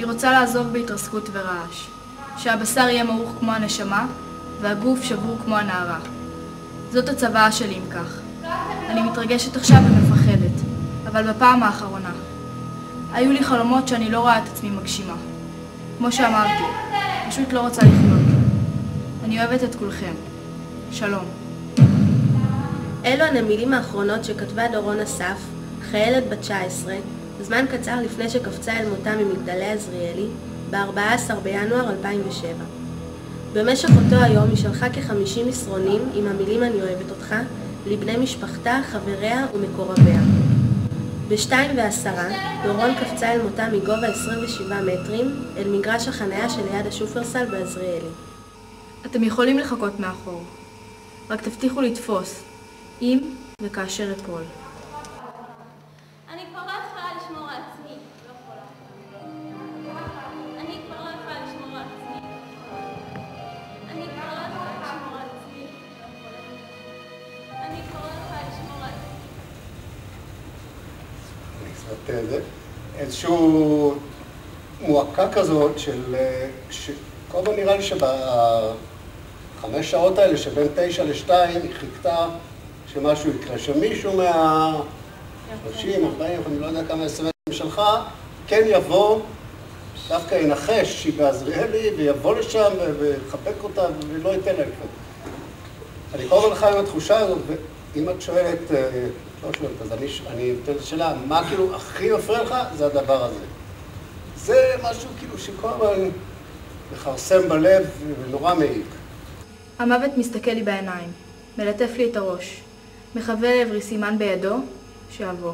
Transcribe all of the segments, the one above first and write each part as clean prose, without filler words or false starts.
אני רוצה לעזוב בהתרסקות ורעש. שהבשר יהיה מעוך כמו הנשמה, והגוף שבור כמו הנערה. זאת הצוואה שלי אם כך. אני מתרגשת עכשיו ומפחדת, אבל בפעם האחרונה. היו לי חלומות שאני לא רואה את עצמי מגשימה. כמו שאמרתי, פשוט לא רוצה לחיות. אני אוהבת את כולכם. שלום. אלו הן המילים האחרונות שכתבה דורון אסף, חיילת בת 19, זמן קצר לפני שקפצה אל מותה ממגדלי עזריאלי, ב-14 בינואר 2007. במשך אותו היום היא שלחה כ-50 מסרונים עם המילים "אני אוהבת אותך" לבני משפחתה, חבריה ומקורביה. ב-2:10 דורון קפצה אל מותה מגובה 27 מטרים אל מגרש החניה שליד השופרסל בעזריאלי. אתם יכולים לחכות מאחור. רק תבטיחו לתפוס, אם וכאשר אפול. אני כבר לא יכולה לשמור על עצמי. לא יכולה. אני כבר לא יכולה לשמור על עצמי. אני כבר לא יכולה לשמור על עצמי. אני כבר לא יכולה לשמור על עצמי. אני קצת איזשהו מועקה כזאת כל הזמן נראה לי ב5 שעות האלה שבין 9 ל-2 היא חיכתה שמשהו יקרה, שמישהו מה-30, 40, אני לא יודע כמה סמסים שלך, כן יבוא, דווקא ינחש שהיא בעזריאלי ויבוא לשם ויחבק אותה ולא ייתן לה לפעמים. אני כל הזמן חי עם התחושה הזאת, ואם את שואלת, לא שואלת, אז אני אתן שאלה, מה כאילו הכי מפריע לך? זה הדבר הזה. זה משהו כאילו שכל הזמן מחרסם בלב ונורא מעיק. המוות מסתכל לי בעיניים, מלטף לי את הראש, מחווה לעברי סימן בידו, שאבוא.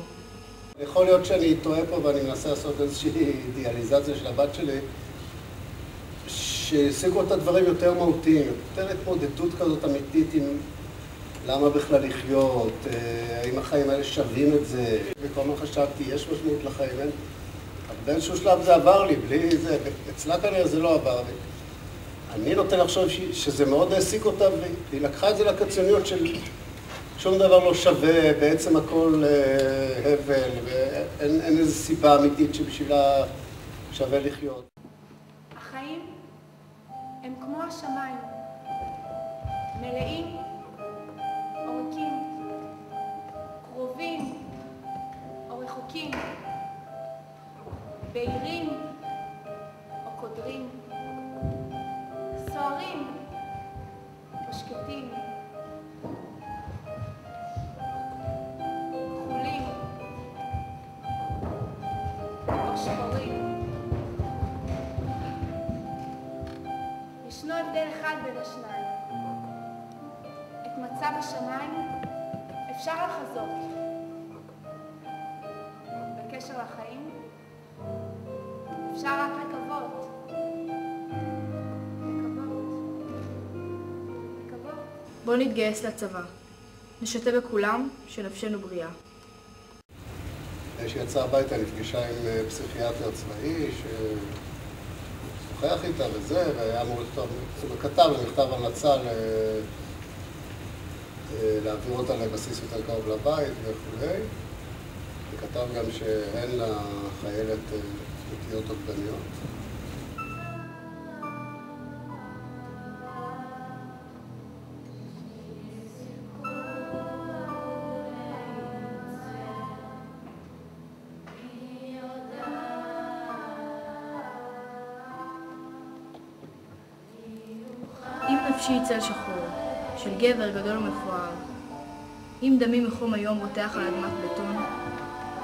יכול להיות שאני טועה פה ואני מנסה לעשות איזושהי אידיאליזציה של הבת שלי, שהשיגו את הדברים יותר מהותיים, יותר התמודדות כזאת אמיתית עם למה בכלל לחיות, האם החיים האלה שווים את זה, וכל מה חשבתי, יש משמעות לחיים, אין? אבל באיזשהו שלב זה עבר לי, בלי זה, אצלה כנראה זה לא עבר לי. אני נותן לחשוב שזה מאוד העסיק אותה, והיא לקחה את זה לקיצוניות של שום דבר לא שווה, בעצם הכל הבל, ואין איזו סיבה אמיתית שבשבילה שווה לחיות. החיים הם כמו השמיים, מלאים או ריקים, קרובים או רחוקים, בהירים או קודרים, סוערים או שקטים, כחולים או שחורים. ישנו הבדל אחד בין השניים. את מצב השמיים אפשר לחזות. בקשר לחיים אפשר רק לקוות. בואו נתגייס לצבא. נשתה בכולם שנפשנו בריאה. שיצאה הביתה נפגשה עם פסיכיאטר צבאי ששוחח איתה וזה, והיה אמור לכתוב, הוא כתב במכתב המלצה להעביר אותה לבסיס יותר קרוב לבית וכו'. וכתב גם שאין לחיילת נטיות אובדניות. אם נפשי צל שחור, של גבר גדול ומפואר, אם דמי מחום היום רותח על אדמת בטון,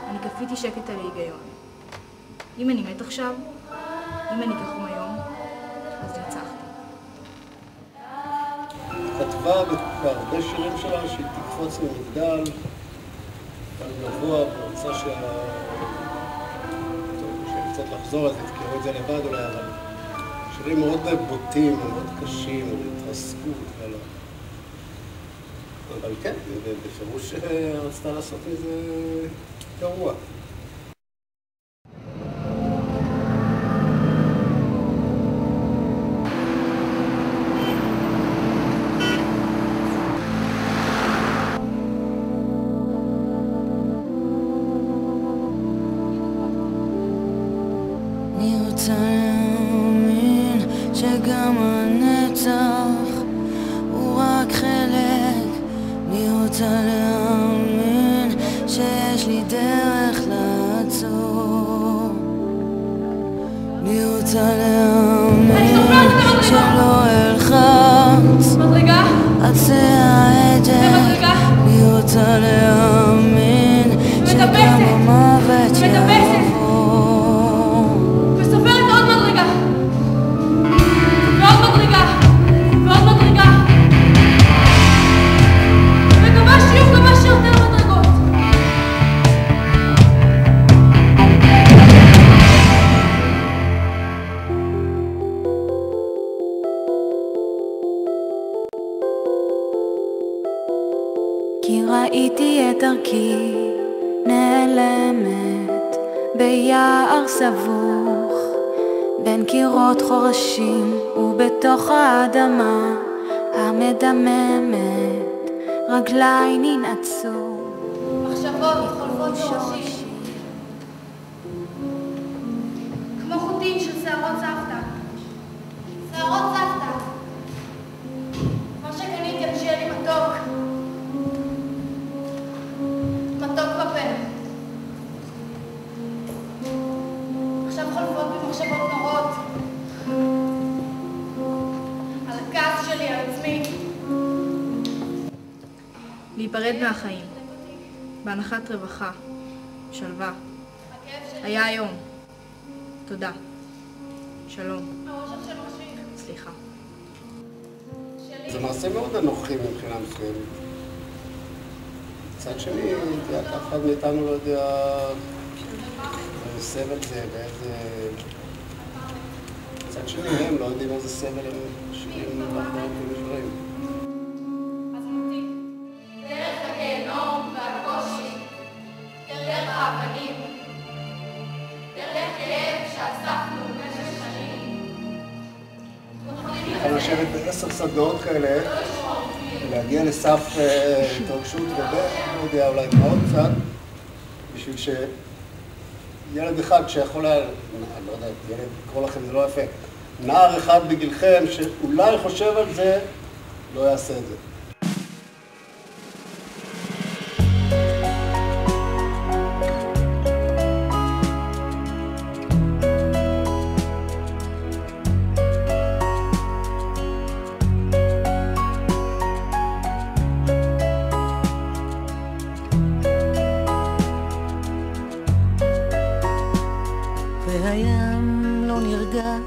אני כפיתי שקט על ההיגיון. אם אני מת עכשיו, אם אני כחום היום, אז ניצחתי. היא כתבה בהרבה שירים שלה שהיא תקפוץ ממגדל, גבוה, ורוצה קצת לחזור, אז תזכרו את זה לבד אולי, אבל שירים מאוד בוטים, מאוד קשים, מאוד התרסקות, אבל כן, בפירוש רצתה לעשות מזה גרוע. אני רוצה להאמין שגם הנצח הוא רק חלק. אני רוצה להאמין שיש לי דרך לעצור. אני רוצה להאמין שלא אלחץ עצי ההדק. אני רוצה להאמין שגם המוות יעבור. וסופרת עוד מדרגה ועוד מדרגה ועוד מדרגה, וקבע שיהיו כמה שיותר מדרגות. כי ראיתי את דרכי נעלמת ביער סבוך בין קירות חורשים ובתוך האדמה המדממת רגליי ננעצו. מחשבות חולפות בראשי כמו חוטים של שערות סבתא. שערות סבתא, מה שקניתי על שיהיה לי מתוק, מתוק בפה. עכשיו חולפות בי מחשבות נורות על הכעס שלי, על עצמי. להיפרד מהחיים בהנחת רווחה, שלווה. היה היום. תודה. שלום. סליחה. זה מעשה מאוד אנוכי מבחינה מסוימת. מצד שני, אף אחד מאיתנו לא יודע איזה סבל זה ואיזה... מצד שני, הם לא יודעים איזה סבל הם שנים לחדרים ונשברים. דרך הגיהנום והקושי, דרך האבנים, דרך כאב שאספנו במשך שנים. אני יכול לשבת ב10 סדנאות כאלה, להגיע לסף התרגשות גדול, לא יודע, אולי מאוד קצת, בשביל שילד אחד שיכול היה, אני לא יודע, ילד, לקרוא לכם זה לא יפה, נער אחד בגילכם שאולי חושב על זה, לא יעשה את זה. והים לא נרגע,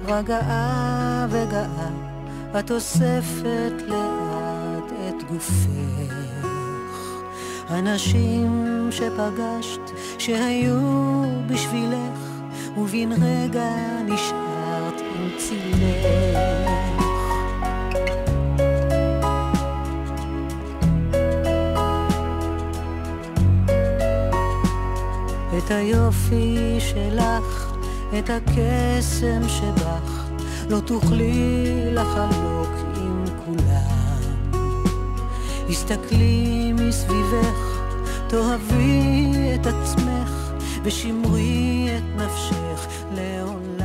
רגעה וגאה, את אוספת לאט את גופך. אנשים שפגשת שהיו בשבילך, ובין רגע נשארת עם צילך. את היופי שלך, את הקסם שבך, לא תוכלי לחלוק עם כולם. הסתכלי מסביבך, תאהבי את עצמך, ושמרי את נפשך לעולם.